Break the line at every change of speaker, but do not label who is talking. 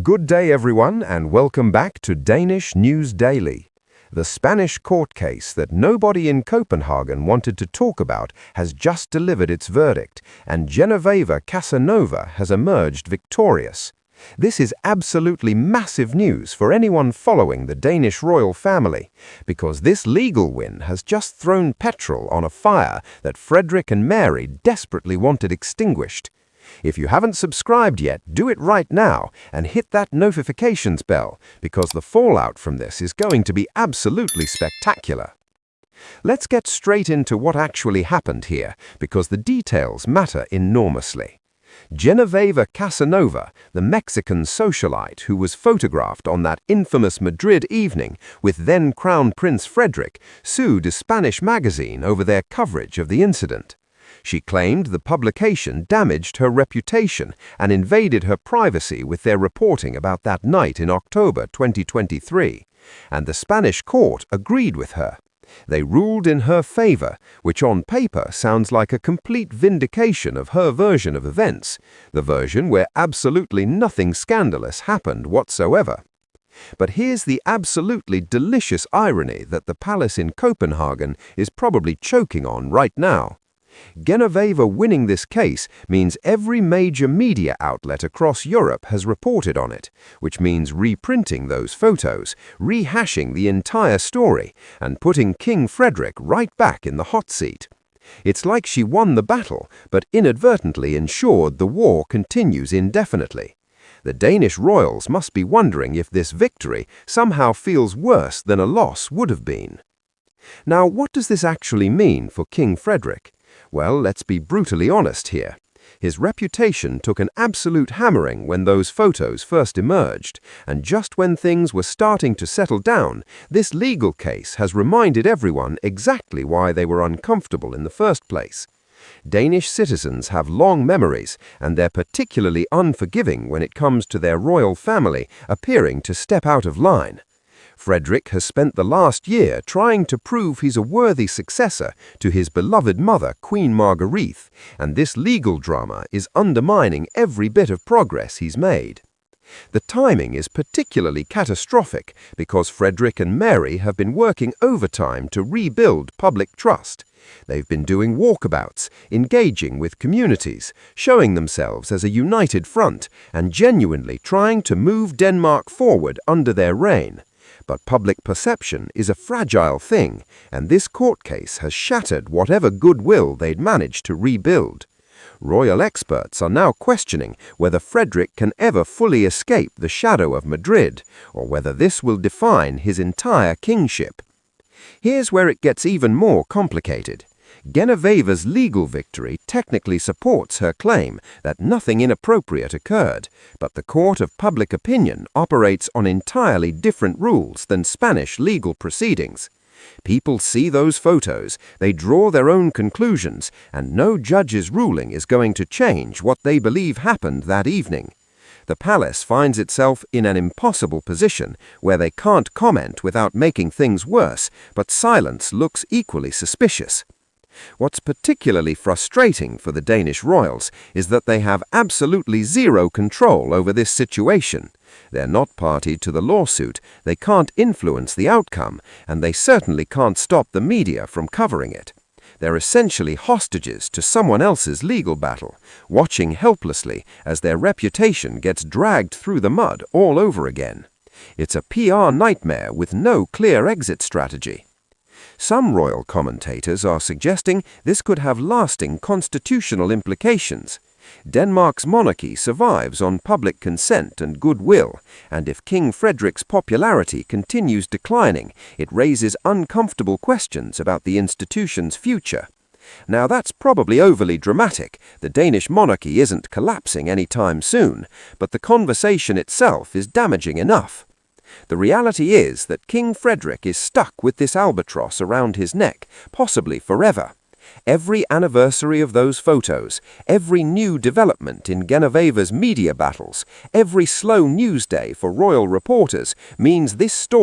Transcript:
Good day everyone and welcome back to Danish News Daily. The Spanish court case that nobody in Copenhagen wanted to talk about has just delivered its verdict, and Genoveva Casanova has emerged victorious. This is absolutely massive news for anyone following the Danish royal family, because this legal win has just thrown petrol on a fire that Frederik and Mary desperately wanted extinguished. If you haven't subscribed yet, do it right now and hit that notifications bell, because the fallout from this is going to be absolutely spectacular. Let's get straight into what actually happened here, because the details matter enormously. Genoveva Casanova, the Mexican socialite who was photographed on that infamous Madrid evening with then Crown Prince Frederik, sued a Spanish magazine over their coverage of the incident. She claimed the publication damaged her reputation and invaded her privacy with their reporting about that night in October 2023, and the Spanish court agreed with her. They ruled in her favor, which on paper sounds like a complete vindication of her version of events, the version where absolutely nothing scandalous happened whatsoever. But here's the absolutely delicious irony that the palace in Copenhagen is probably choking on right now. Genoveva winning this case means every major media outlet across Europe has reported on it, which means reprinting those photos, rehashing the entire story, and putting King Frederik right back in the hot seat. It's like she won the battle, but inadvertently ensured the war continues indefinitely. The Danish royals must be wondering if this victory somehow feels worse than a loss would have been. Now, what does this actually mean for King Frederik? Well, let's be brutally honest here. His reputation took an absolute hammering when those photos first emerged, and just when things were starting to settle down, this legal case has reminded everyone exactly why they were uncomfortable in the first place. Danish citizens have long memories, and they're particularly unforgiving when it comes to their royal family appearing to step out of line. Frederik has spent the last year trying to prove he's a worthy successor to his beloved mother, Queen Margrethe, and this legal drama is undermining every bit of progress he's made. The timing is particularly catastrophic because Frederik and Mary have been working overtime to rebuild public trust. They've been doing walkabouts, engaging with communities, showing themselves as a united front, and genuinely trying to move Denmark forward under their reign. But public perception is a fragile thing, and this court case has shattered whatever goodwill they'd managed to rebuild. Royal experts are now questioning whether Frederik can ever fully escape the shadow of Madrid, or whether this will define his entire kingship. Here's where it gets even more complicated. Genoveva's legal victory technically supports her claim that nothing inappropriate occurred, but the court of public opinion operates on entirely different rules than Spanish legal proceedings. People see those photos, they draw their own conclusions, and no judge's ruling is going to change what they believe happened that evening. The palace finds itself in an impossible position where they can't comment without making things worse, but silence looks equally suspicious. What's particularly frustrating for the Danish royals is that they have absolutely zero control over this situation. They're not party to the lawsuit, they can't influence the outcome, and they certainly can't stop the media from covering it. They're essentially hostages to someone else's legal battle, watching helplessly as their reputation gets dragged through the mud all over again. It's a PR nightmare with no clear exit strategy. Some royal commentators are suggesting this could have lasting constitutional implications. Denmark's monarchy survives on public consent and goodwill, and if King Frederik's popularity continues declining, it raises uncomfortable questions about the institution's future. Now, that's probably overly dramatic. The Danish monarchy isn't collapsing anytime soon, but the conversation itself is damaging enough. The reality is that King Frederik is stuck with this albatross around his neck, possibly forever. Every anniversary of those photos, every new development in Genoveva's media battles, every slow news day for royal reporters means this story